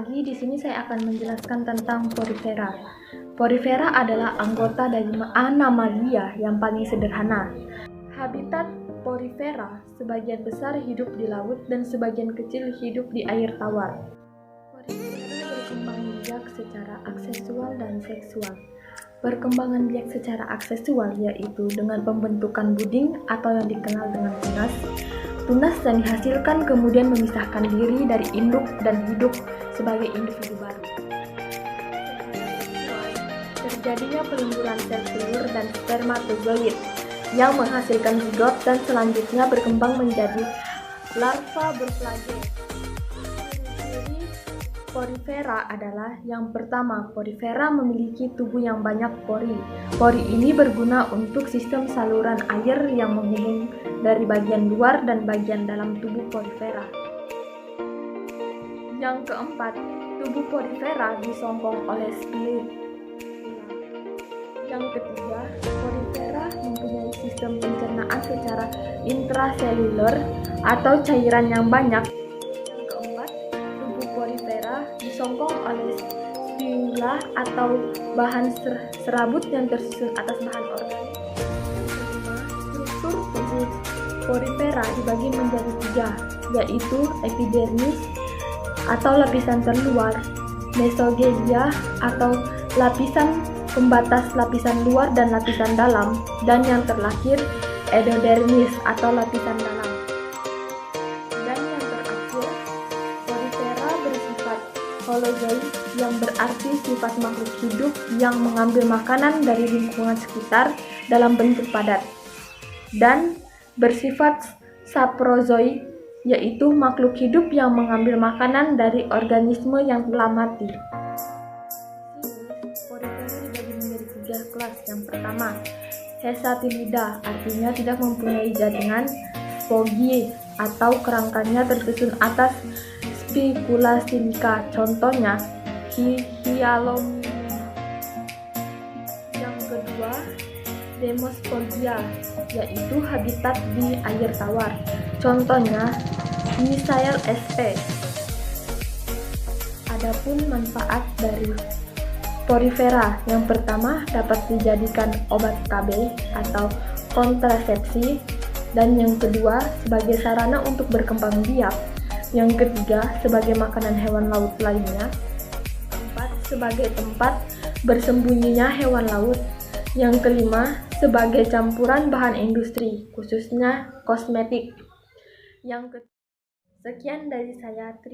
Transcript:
lagi, di sini saya akan menjelaskan tentang Porifera. Porifera adalah anggota dari Animalia yang paling sederhana. Habitat Porifera sebagian besar hidup di laut dan sebagian kecil hidup di air tawar. Porifera berkembang biak secara aksesual dan seksual. Perkembangan biak secara aksesual yaitu dengan pembentukan buding atau yang dikenal dengan tunas. Tunas yang dihasilkan kemudian memisahkan diri dari induk dan hidup sebagai individu baru. Terjadinya pelemburan sel telur dan spermatozoid yang menghasilkan zigot dan selanjutnya berkembang menjadi larva berflagel. Ciri Porifera adalah yang pertama, Porifera memiliki tubuh yang banyak pori. Pori ini berguna untuk sistem saluran air yang menghubung dari bagian luar dan bagian dalam tubuh Porifera. Yang keempat, tubuh Porifera disokong oleh spirula. Yang ketiga, Porifera mempunyai sistem pencernaan secara intraseluler atau cairan yang banyak. Yang keempat, tubuh Porifera disokong oleh spirula atau bahan serabut yang tersusun atas bahan organik. Struktur tubuh Porifera dibagi menjadi tiga, yaitu epidermis atau lapisan terluar, mesogelia atau lapisan pembatas lapisan luar dan lapisan dalam, dan yang terakhir endodermis atau lapisan dalam. Dan yang terakhir, Porifera bersifat holozoid yang berarti sifat makhluk hidup yang mengambil makanan dari lingkungan sekitar dalam bentuk padat. Dan bersifat saprozoid, yaitu makhluk hidup yang mengambil makanan dari organisme yang telah mati. Porifera dibagi menjadi tiga kelas. Yang pertama, Hesatillida, artinya tidak mempunyai jaringan. Spogie atau kerangkanya tersusun atas spicula sinica, contohnya Hyalomyia. Yang kedua, Demosporgia, yaitu habitat di air tawar, contohnya Misael sp. Adapun manfaat dari Porifera, yang pertama dapat dijadikan obat KB atau kontrasepsi, dan yang kedua sebagai sarana untuk berkembang biak, yang ketiga sebagai makanan hewan laut lainnya, keempat sebagai tempat bersembunyinya hewan laut, yang kelima sebagai campuran bahan industri, khususnya kosmetik. Sekian dari saya.